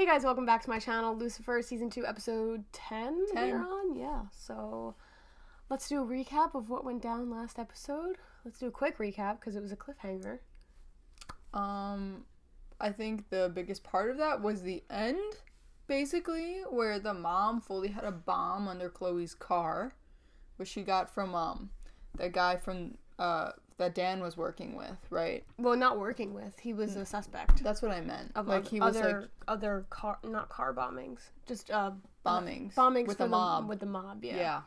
Hey guys, welcome back to my channel, Lucifer, Season 2, Episode 10. 10. We're on? Yeah, so let's do a recap of what went down last episode. Let's do a quick recap, because it was a cliffhanger. I think the biggest part of that was the end, basically, where the mom fully had a bomb under Chloe's car, which she got from, that guy from, that Dan was working with, right? Well, not working with. He was a suspect. That's what I meant. Of like, he was, other car, not car bombings, just, bombings. Bombings with for the mob. With the mob, yeah. Yeah.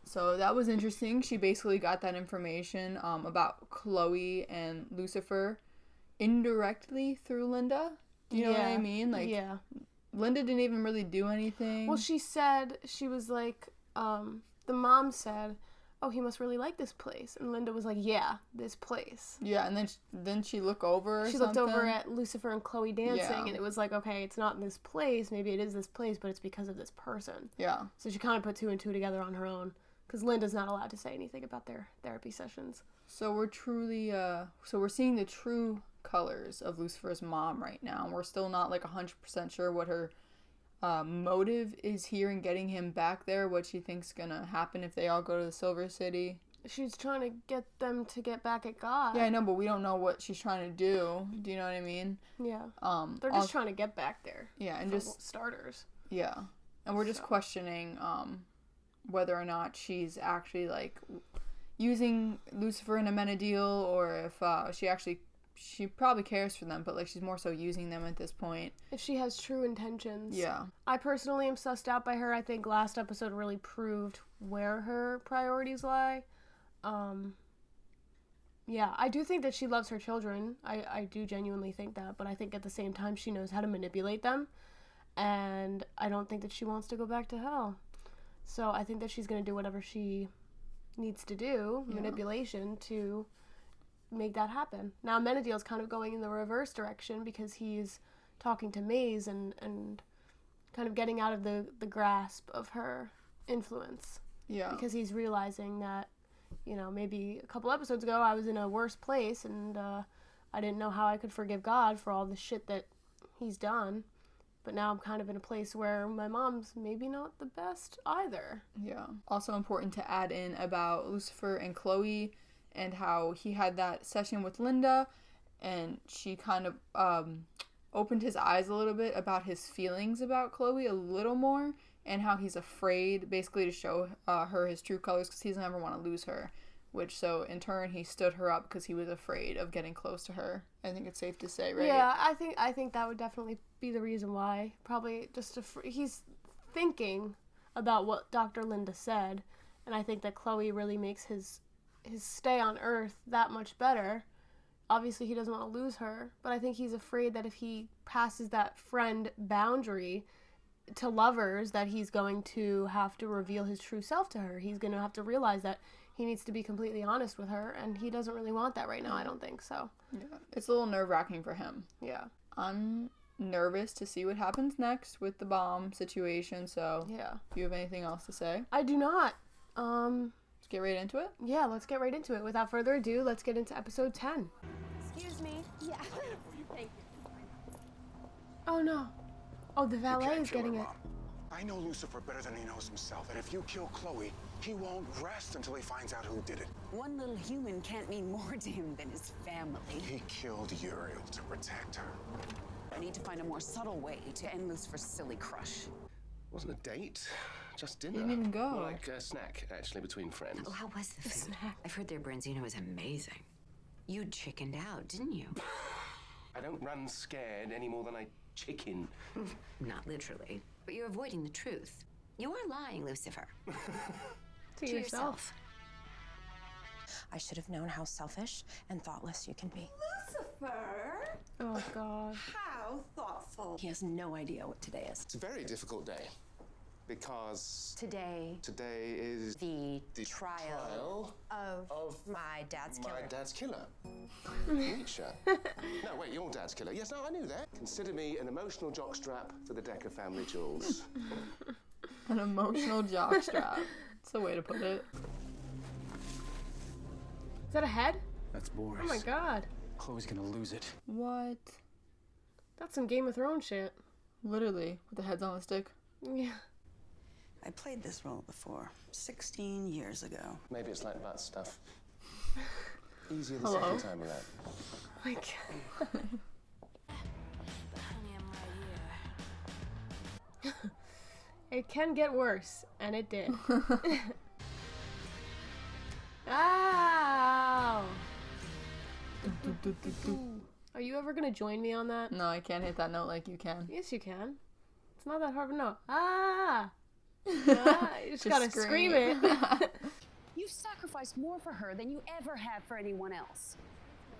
So that was interesting. She basically got that information, about Chloe and Lucifer indirectly through Linda. Do you know what I mean? Like, yeah. Linda didn't even really do anything. Well, she said, she was like, the mom said, oh, he must really like this place. And Linda was like, yeah, this place. Yeah, and then she looked over She looked over at Lucifer and Chloe dancing, and it was like, okay, it's not this place. Maybe it is this place, but it's because of this person. Yeah. So she kind of put two and two together on her own, because Linda's not allowed to say anything about their therapy sessions. So we're truly, so we're seeing the true colors of Lucifer's mom right now. We're still not like 100% sure what her motive is here in getting him back there, what she thinks gonna happen if they all go to the Silver City. She's trying to get them to get back at God. Yeah, I know, but we don't know what she's trying to do. Do you know what I mean? Yeah. They're just trying to get back there. Yeah, and just starters. Yeah. And we're just questioning whether or not she's actually like using Lucifer and Amenadiel, or if she probably cares for them, but like she's more so using them at this point. If she has true intentions. Yeah. I personally am sussed out by her. I think last episode really proved where her priorities lie. Yeah, I do think that she loves her children. I do genuinely think that, but I think at the same time she knows how to manipulate them, and I don't think that she wants to go back to hell. So I think that she's going to do whatever she needs to do, manipulation, to make that happen. Now Amenadiel's kind of going in the reverse direction, because he's talking to Maze and kind of getting out of the grasp of her influence. Yeah. Because he's realizing that, you know, maybe a couple episodes ago I was in a worse place, and I didn't know how I could forgive God for all the shit that he's done. But now I'm kind of in a place where my mom's maybe not the best either. Yeah. Also important to add in about Lucifer and Chloe, and how he had that session with Linda, and she kind of opened his eyes a little bit about his feelings about Chloe a little more, and how he's afraid basically to show her his true colors, because he doesn't ever want to lose her. So in turn he stood her up because he was afraid of getting close to her. I think it's safe to say, right? Yeah, I think that would definitely be the reason why. Probably just he's thinking about what Dr. Linda said, and I think that Chloe really makes his stay on Earth that much better. Obviously he doesn't want to lose her, but I think he's afraid that if he passes that friend boundary to lovers, that he's going to have to reveal his true self to her. He's going to have to realize that he needs to be completely honest with her, and he doesn't really want that right now, I don't think so. Yeah, it's a little nerve-wracking for him. Yeah. I'm nervous to see what happens next with the bomb situation, so yeah. Do you have anything else to say? I do not. Let's get right into it? Yeah, let's get right into it. Without further ado, let's get into episode 10. Excuse me. Yeah. Thank you. Oh no. Oh, the valet is getting it. I know Lucifer better than he knows himself, and if you kill Chloe, he won't rest until he finds out who did it. One little human can't mean more to him than his family. He killed Uriel to protect her. I need to find a more subtle way to end Lucifer's silly crush. Wasn't a date, just dinner. He didn't even go. More like a snack, actually, between friends. Oh, how was the food? I've heard their branzino was amazing. You chickened out, didn't you? I don't run scared any more than I chicken. Not literally, but you're avoiding the truth. You are lying, Lucifer. To yourself. I should have known how selfish and thoughtless you can be. Lucifer? Oh god. How thoughtful. He has no idea what today is. It's a very difficult day, because Today is the the trial of my dad's killer. my dad's killer. Nietzsche. No, wait, your dad's killer. Yes, no, I knew that. Consider me an emotional jockstrap for the deck of family jewels. An emotional jockstrap. That's the way to put it. Is that a head? That's Boris. Oh my god. Chloe's gonna lose it. What? That's some Game of Thrones shit. Literally, with the heads on the stick. Yeah. I played this role before, 16 years ago. Maybe it's like butt stuff. Easier the Hello? second time around. Like. It can get worse, and it did. Ow! Are you ever gonna join me on that? No, I can't hit that note like you can. Yes, you can. It's not that hard of a note. Ah! Ah, you just gotta scream it. You've sacrificed more for her than you ever have for anyone else.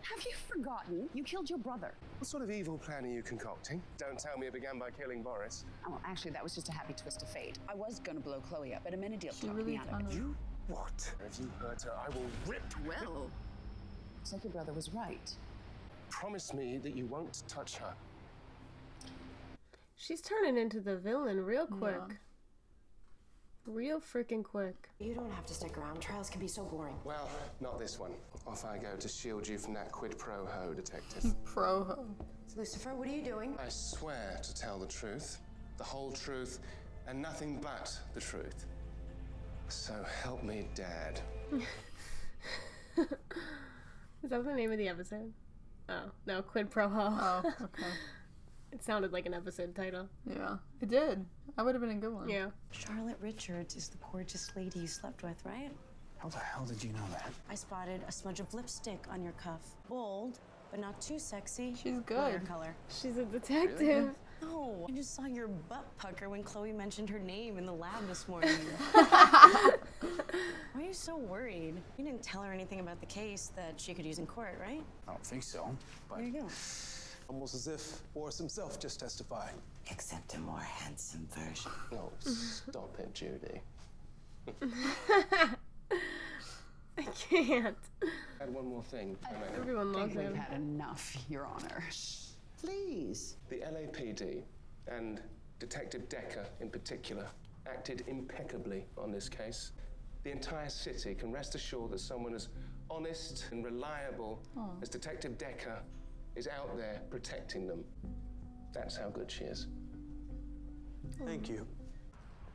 Have you forgotten you killed your brother? What sort of evil plan are you concocting? Don't tell me it began by killing Boris. Oh, well, actually, that was just a happy twist of fate. I was gonna blow Chloe up, but Amenadiel She talked really me out of kind it. of... What? If you hurt her, I will rip. Well, looks like your brother was right. Promise me that you won't touch her. She's turning into the villain real quick. Yeah. Real freaking quick. You don't have to stick around. Trials can be so boring. Well, not this one. Off I go to shield you from that quid pro ho, detective. Pro. Lucifer, what are you doing? I swear to tell the truth, the whole truth, and nothing but the truth. So help me, Dad. Is that the name of the episode? Oh, no, Quid Pro Ho. Oh, okay. It sounded like an episode title. Yeah, it did. That would have been a good one. Yeah. Charlotte Richards is the gorgeous lady you slept with, right? How the hell did you know that? I spotted a smudge of lipstick on your cuff. Bold, but not too sexy. She's good. Color. She's a detective. No, I just saw your butt pucker when Chloe mentioned her name in the lab this morning. Why are you so worried? You didn't tell her anything about the case that she could use in court, right? I don't think so, but... There you go. Almost as if Boris himself just testified. Except a more handsome version. Oh, stop it, Judy. I can't. Add one more thing. Everyone I loves think we've him. had enough, Your Honor. Please. The LAPD and Detective Decker in particular acted impeccably on this case. The entire city can rest assured that someone as honest and reliable as Detective Decker is out there protecting them. That's how good she is. Thank you.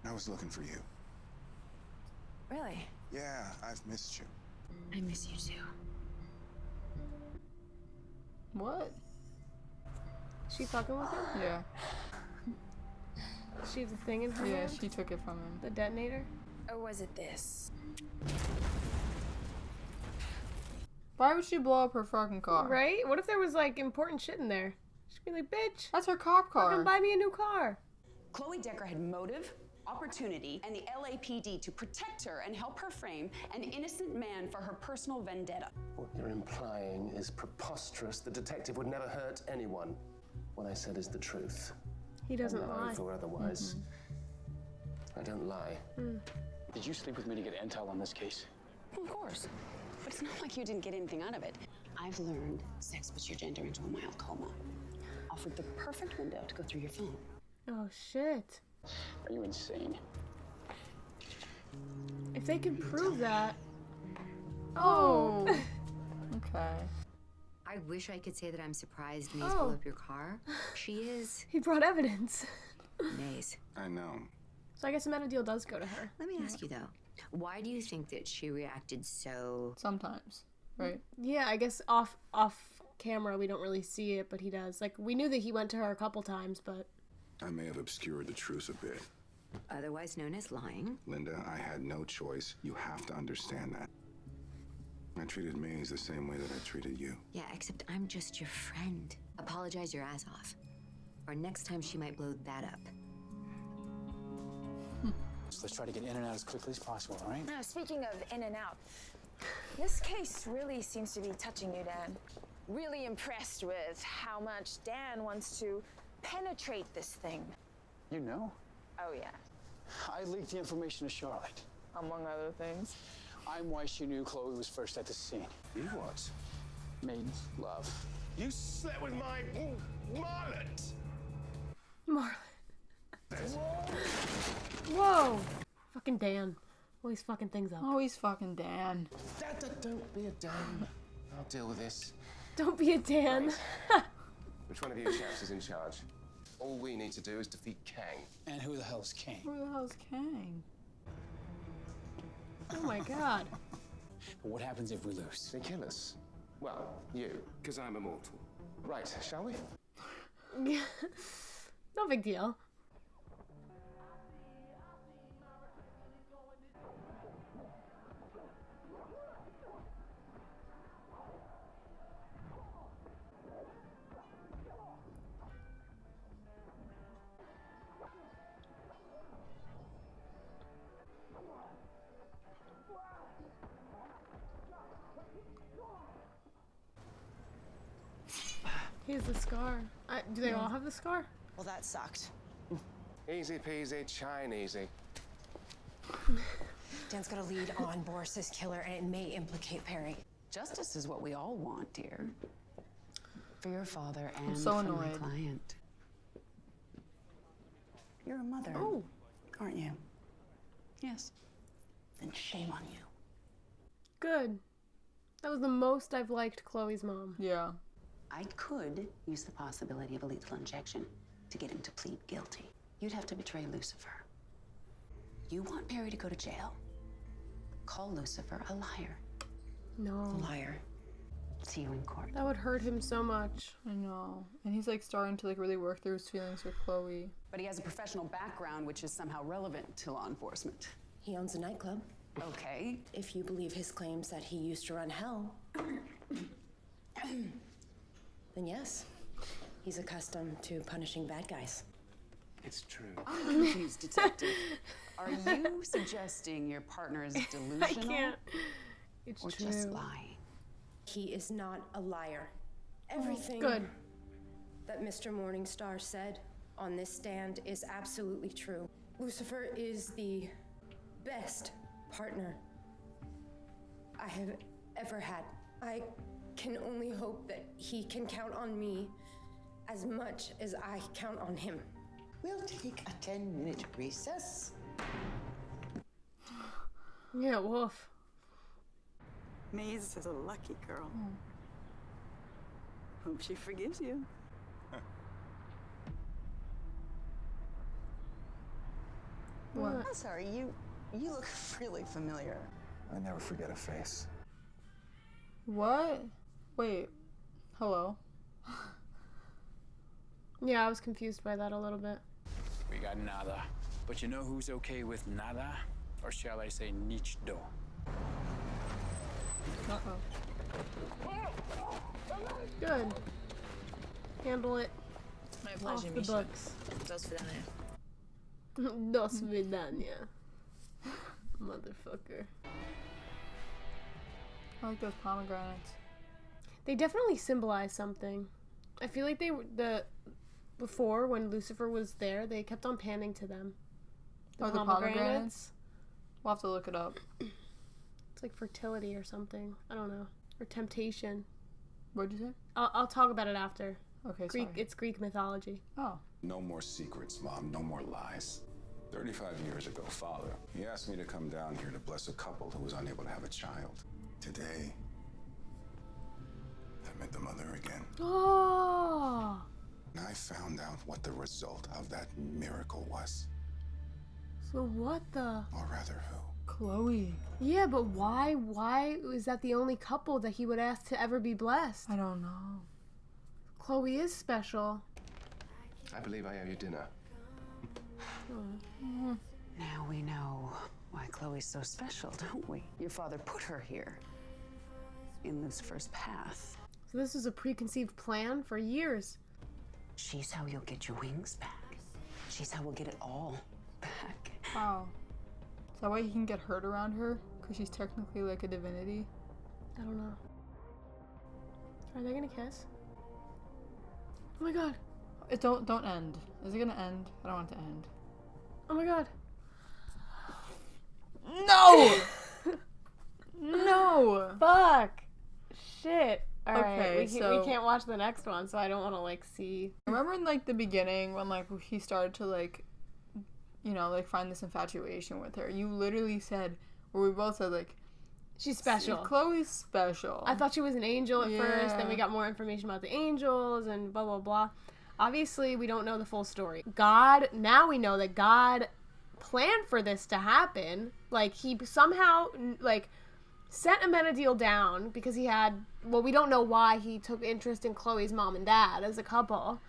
I was looking for you. Really? Yeah, I've missed you. I miss you too. What? She fucking with him? Yeah. She has a thing in her Yeah, hand? she took it from him. The detonator? Or was it this? Why would she blow up her fucking car? Right? What if there was like important shit in there? She'd be like, bitch, That's her cop car. fucking buy me a new car. Chloe Decker had motive, opportunity, and the LAPD to protect her and help her frame an innocent man for her personal vendetta. What you're implying is preposterous. The detective would never hurt anyone. What I said is the truth. He doesn't I'm lie. lying for otherwise. I don't lie. Did you sleep with me to get intel on this case? Of course. But it's not like you didn't get anything out of it. I've learned sex puts your gender into a mild coma. Offered the perfect window to go through your phone. Oh shit. Are you insane? If they could prove that. Oh. Okay. I wish I could say that I'm surprised Maze blew up your car. She is. He brought evidence. Maze. I know. So I guess Amenadiel does go to her. Let me ask you though, why do you think that she reacted so? Sometimes, right? Yeah, I guess off camera we don't really see it, but he does. Like, we knew that he went to her a couple times, but... I may have obscured the truth a bit. Otherwise known as lying. Linda, I had no choice. You have to understand that. I treated Maze the same way that I treated you. Yeah, except I'm just your friend. Apologize your ass off. Or next time she might blow that up. So let's try to get in and out as quickly as possible, all right? Now, speaking of in and out, this case really seems to be touching you, Dan. Really impressed with how much Dan wants to penetrate this thing. You know? Oh, yeah. I leaked the information to Charlotte. Among other things. I'm why she knew Chloe was first at the scene. You what? Made love. You slept with my Marlot! Marlon. Whoa. Fucking Dan. Always fucking things up. Always fucking Dan. Dad, don't be a Dan. I'll deal with this. Don't be a Dan. Which one of you chaps is in charge? All we need to do is defeat Kang. And who the hell's Kang? Who the hell's Kang? Oh my god. But what happens if we lose? They kill us. Well, you, because I'm immortal. Right, shall we? No big deal. He has the scar. Do they all have the scar? Well, that sucked. Easy peasy, Chinesey. Dan's got a lead on Boris's killer, and it may implicate Perry. Justice is what we all want, dear. For your father and so for my annoyed. client. You're a mother, aren't you? Yes. Then shame on you. Good. That was the most I've liked Chloe's mom. Yeah. I could use the possibility of a lethal injection to get him to plead guilty. You'd have to betray Lucifer. You want Perry to go to jail. Call Lucifer a liar. No. Liar. See you in court. That would hurt him so much. I know. And he's like starting to like really work through his feelings with Chloe. But he has a professional background which is somehow relevant to law enforcement. He owns a nightclub. Okay. If you believe his claims that he used to run hell, then yes, he's accustomed to punishing bad guys. It's true. I'm confused, detective. Are you suggesting your partner is delusional? I can't. It's or true. just lying? He is not a liar. Everything Good. that Mr. Morningstar said on this stand is absolutely true. Lucifer is the best partner I have ever had. I can only hope that he can count on me as much as I count on him. We'll take a 10-minute recess. Yeah, woof. Maze is a lucky girl. Hope she forgives you. What? I'm sorry, you look really familiar. I never forget a face. What? Wait. Hello? Yeah, I was confused by that a little bit. We got nada. But you know who's okay with nada? Or shall I say nichdo? Uh-oh. Good. Handle it. My Off pleasure, the Misha. books. Dos vidania. Dos vidania. Motherfucker. I like those pomegranates. They definitely symbolize something. I feel like before when Lucifer was there, they kept on panning to them. The pomegranates? We'll have to look it up. It's like fertility or something. I don't know. Or temptation. What'd you say? I'll talk about it after. Okay, Greek. sorry. It's Greek mythology. Oh. No more secrets, Mom. No more lies. 35 years ago, Father, he asked me to come down here to bless a couple who was unable to have a child. Today, I met the mother again. Oh. And I found out what the result of that miracle was. So what the? Or rather, who? Chloe. Yeah, but why? Why is that the only couple that he would ask to ever be blessed? I don't know. Chloe is special. I believe I owe you dinner. Now we know why Chloe's so special, don't we? Your father put her here. In Lucifer's path. So this was a preconceived plan for years. She's how you'll get your wings back. She's how we'll get it all back. Wow. Is that why he can get hurt around her? Because she's technically like a divinity? I don't know. Are they gonna kiss? Oh my god. It don't end. Is it gonna end? I don't want it to end. Oh my god. No! No! Fuck. Shit. Alright, Okay, we can't watch the next one, so I don't want to like see. Remember in like the beginning when like he started to like, you know, like find this infatuation with her? You literally said, or we both said like, she's special. Chloe's special. I thought she was an angel at first, then we got more information about the angels and blah blah blah. obviously we don't know the full story. Now we know that God planned for this to happen. Like, he somehow, like, sent Amenadiel down because he had, well, we don't know why he took interest in Chloe's mom and dad as a couple.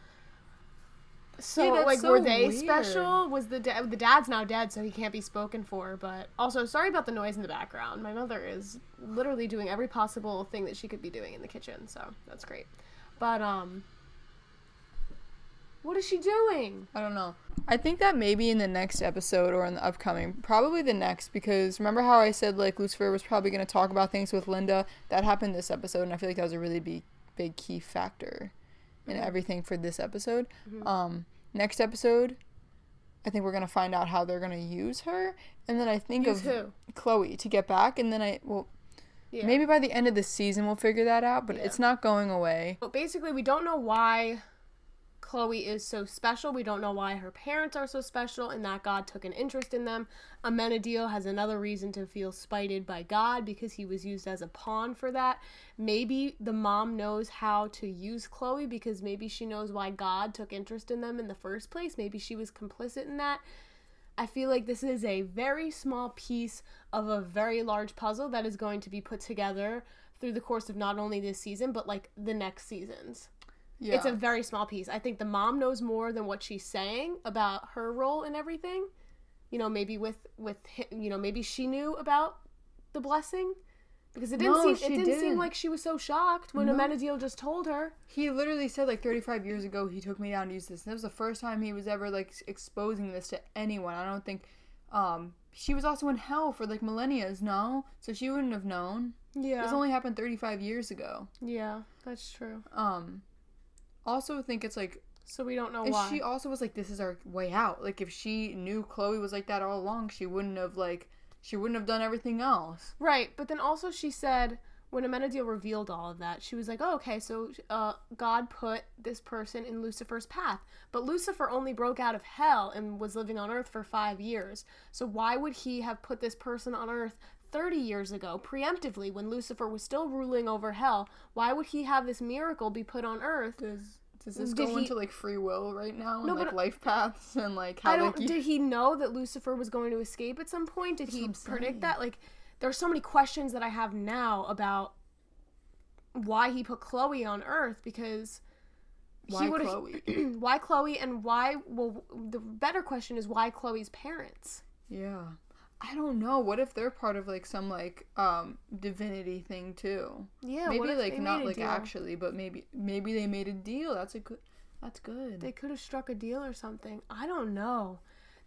So, like, so were they weird. Special? Was the dad's now dead, so he can't be spoken for, but also, sorry about the noise in the background. My mother is literally doing every possible thing that she could be doing in the kitchen, so that's great. But, what is she doing? I don't know. I think that maybe in the next episode or in the upcoming, probably the next, because remember how I said, like, Lucifer was probably going to talk about things with Linda? That happened this episode, and I feel like that was a really big key factor in everything for this episode. Next episode, I think we're going to find out how they're going to use her, and then I think of Chloe to get back, and then maybe by the end of the season we'll figure that out, but it's not going away. But basically, we don't know why Chloe is so special. We don't know why her parents are so special and that God took an interest in them. Amenadiel has another reason to feel spited by God because he was used as a pawn for that. Maybe the mom knows how to use Chloe because maybe she knows why God took interest in them in the first place. Maybe she was complicit in that. I feel like this is a very small piece of a very large puzzle that is going to be put together through the course of not only this season, but like the next seasons. Yeah. It's a very small piece. I think the mom knows more than what she's saying about her role in everything. You know, maybe with you know, maybe she knew about the blessing because it didn't seem like she was so shocked when Amenadiel just told her. He literally said like 35 years ago he took me down to use this. And that was the first time he was ever like exposing this to anyone. I don't think she was also in hell for like millennia, no? So she wouldn't have known. Yeah. This only happened 35 years ago. Yeah, that's true. Also think it's like, so we don't know why. She also was like, this is our way out. Like if she knew Chloe was like that all along, she wouldn't have done everything else. Right, but then also she said when Amenadiel revealed all of that, she was like, oh, okay, so God put this person in Lucifer's path. But Lucifer only broke out of hell and was living on Earth for 5 years. So why would he have put this person on Earth 30 years ago, preemptively, when Lucifer was still ruling over hell? Why would he have this miracle be put on Earth? Does this go into like free will right now and like life paths and like how did he know that Lucifer was going to escape at some point? Did he predict that? Like, there's so many questions that I have now about why he put Chloe on Earth, because why Chloe? Why Chloe, and why, well, the better question is why Chloe's parents? Yeah. I don't know. What if they're part of like some like divinity thing too? Yeah, maybe like not like actually, but maybe they made a deal. That's good. They could have struck a deal or something. I don't know.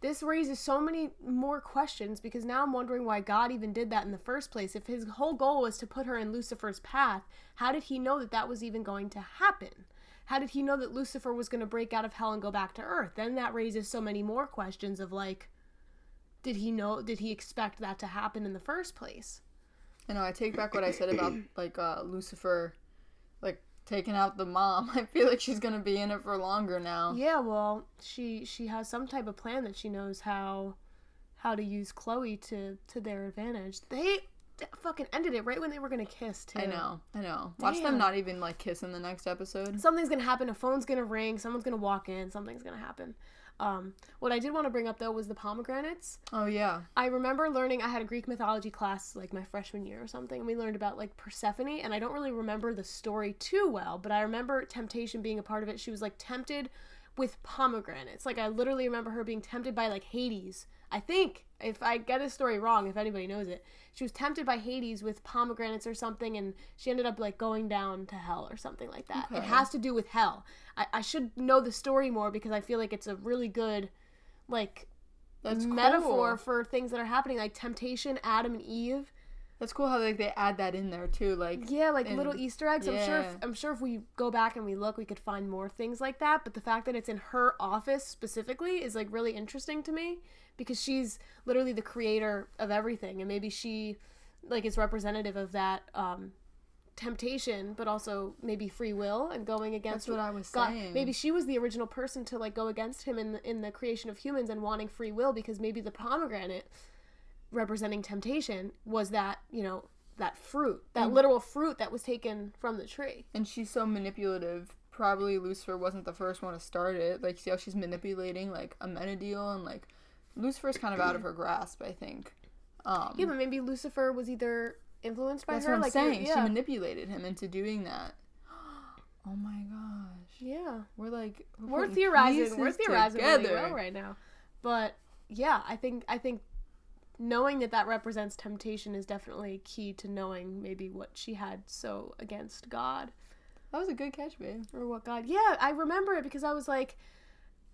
This raises so many more questions because now I'm wondering why God even did that in the first place. If his whole goal was to put her in Lucifer's path, how did he know that that was even going to happen? How did he know that Lucifer was going to break out of hell and go back to Earth? Then that raises so many more questions of like, did he expect that to happen in the first place? I know, I take back what I said about like Lucifer like taking out the mom. I feel like she's gonna be in it for longer now. Yeah, well, she has some type of plan that she knows how to use Chloe to their advantage. They fucking ended it right when they were gonna kiss too. I know. Watch them not even like kiss in the next episode. Something's gonna happen. A phone's gonna ring. Someone's gonna walk in. Something's gonna happen. What I did want to bring up though was the pomegranates. Oh yeah. I remember learning, I had a Greek mythology class like my freshman year or something, and we learned about like Persephone, and I don't really remember the story too well, but I remember temptation being a part of it. She was like tempted with pomegranates. Like I literally remember her being tempted by like Hades. I think, if I get this story wrong, if anybody knows it, she was tempted by Hades with pomegranates or something, and she ended up like going down to hell or something like that. Okay. It has to do with hell. I should know the story more because I feel like it's a really good like metaphor for things that are happening, like temptation, Adam and Eve. That's cool how like they add that in there too, like little Easter eggs. Yeah. I'm sure if we go back and we look, we could find more things like that. But the fact that it's in her office specifically is like really interesting to me because she's literally the creator of everything, and maybe she like is representative of that temptation, but also maybe free will and going against. That's what I was God. saying. Maybe she was the original person to like go against him in the creation of humans and wanting free will, because maybe the pomegranate representing temptation was that, you know, that fruit, that literal fruit that was taken from the tree. And she's so manipulative probably Lucifer wasn't the first one to start it. Like, see how she's manipulating, like, Amenadiel, and, like, Lucifer's kind of out of her grasp, I think. Yeah, but maybe Lucifer was either influenced by that's her. What I'm like saying. Yeah. She manipulated him into doing that. Oh my gosh. Yeah. We're theorizing. We're theorizing really together. well right now. But yeah, I think knowing that represents temptation is definitely key to knowing maybe what she had so against God. That was a good catch, babe. Or what God. Yeah, I remember it because I was like,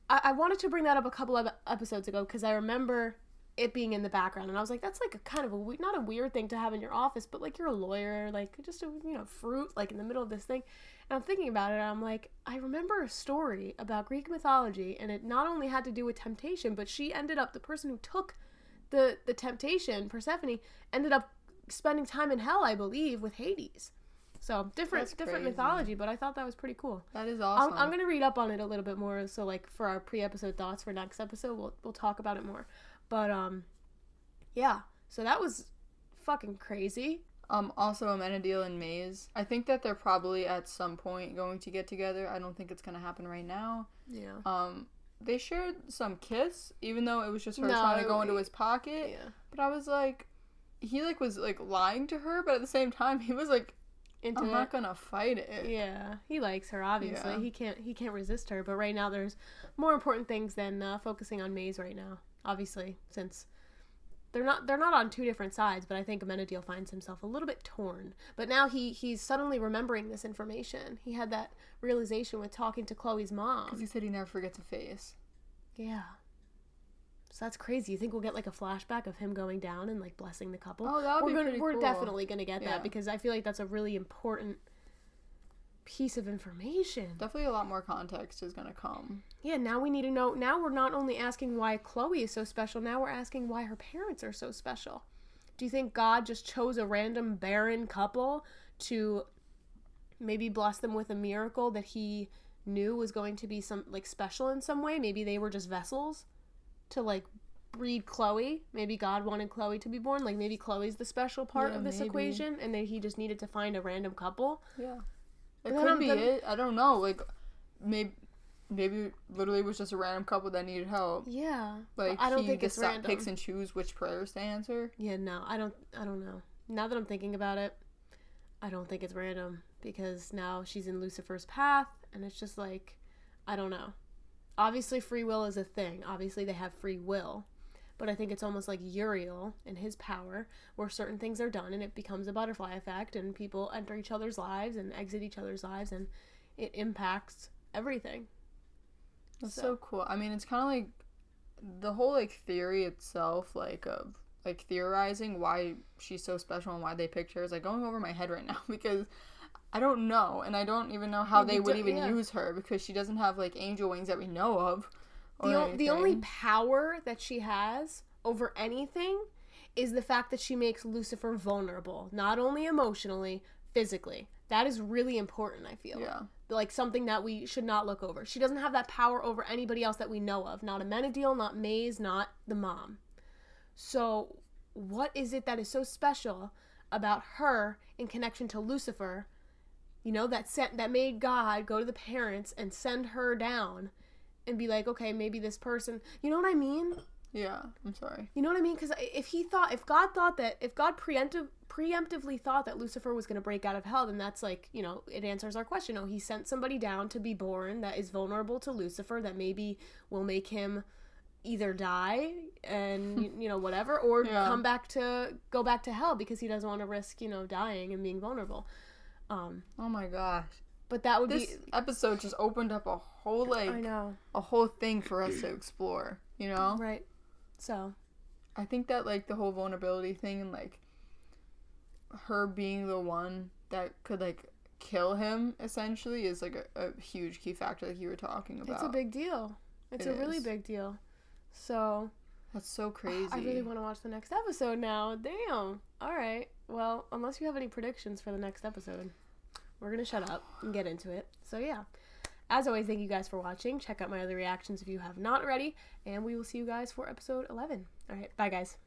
I wanted to bring that up a couple of episodes ago because I remember it being in the background, and I was like, that's like a kind of not a weird thing to have in your office, but like you're a lawyer, like just a fruit like in the middle of this thing. And I'm thinking about it, and I'm like, I remember a story about Greek mythology, and it not only had to do with temptation, but she ended up, the person who took the temptation, Persephone, ended up spending time in hell, I believe, with Hades. So different mythology, but I thought that was pretty cool. That is awesome. I'm gonna read up on it a little bit more, so like for our pre-episode thoughts for next episode, we'll talk about it more. But yeah. So that was fucking crazy. Also Amenadiel and Maze. I think that they're probably at some point going to get together. I don't think it's gonna happen right now. Yeah. They shared some kiss, even though it was just her trying to go into his pocket. Yeah. But I was like, he like was like lying to her, but at the same time he was like, I'm not gonna fight it. Yeah, he likes her, obviously. Yeah. He can't resist her, but right now there's more important things than focusing on Maze right now. Obviously, since they're not on two different sides, but I think Amenadiel finds himself a little bit torn. But now he's suddenly remembering this information. He had that realization with talking to Chloe's mom. Because he said he never forgets a face. Yeah. So that's crazy. You think we'll get like a flashback of him going down and like blessing the couple? Oh, that would be pretty cool. We're definitely gonna get that because I feel like that's a really important piece of information. Definitely a lot more context is gonna come. Yeah, now we need to know. Now we're not only asking why Chloe is so special, now we're asking why her parents are so special. Do you think God just chose a random barren couple to maybe bless them with a miracle that he knew was going to be some like special in some way? Maybe they were just vessels to like breed Chloe. Maybe God wanted Chloe to be born. Like maybe Chloe's the special part of this equation, and then he just needed to find a random couple. Yeah, it could be it. I don't know. Like maybe literally it was just a random couple that needed help. Yeah, like I don't think it's random. Picks and choose which prayers to answer. Yeah, no, I don't know. Now that I'm thinking about it, I don't think it's random because now she's in Lucifer's path, and it's just like, I don't know. Obviously, free will is a thing. Obviously, they have free will. But I think it's almost like Uriel and his power, where certain things are done and it becomes a butterfly effect, and people enter each other's lives and exit each other's lives, and it impacts everything. That's so cool. I mean, it's kind of like the whole like theory itself, like of like theorizing why she's so special and why they picked her is like going over my head right now because I don't know, and I don't even know how they would even use her because she doesn't have like angel wings that we know of. The only power that she has over anything is the fact that she makes Lucifer vulnerable, not only emotionally, physically. That is really important, I feel. Yeah. Like something that we should not look over. She doesn't have that power over anybody else that we know of. Not Amenadiel, not Maze, not the mom. So what is it that is so special about her in connection to Lucifer, that made God go to the parents and send her down and be like, okay, maybe this person, you know what I mean? Yeah, I'm sorry. You know what I mean? Because if God preemptively thought that Lucifer was going to break out of hell, then that's like, it answers our question. Oh, he sent somebody down to be born that is vulnerable to Lucifer, that maybe will make him either die and, whatever, or go back to hell because he doesn't want to risk, dying and being vulnerable. Oh my gosh. But that would this episode just opened up a whole a whole thing for us to explore, Right. So I think that like the whole vulnerability thing and like her being the one that could like kill him essentially is like a huge key factor like you were talking about. It's a big deal. It's a really big deal. So that's so crazy. I really want to watch the next episode now. Damn. All right. Well, unless you have any predictions for the next episode, we're going to shut up and get into it. So yeah. As always, thank you guys for watching. Check out my other reactions if you have not already. And we will see you guys for episode 11. All right. Bye, guys.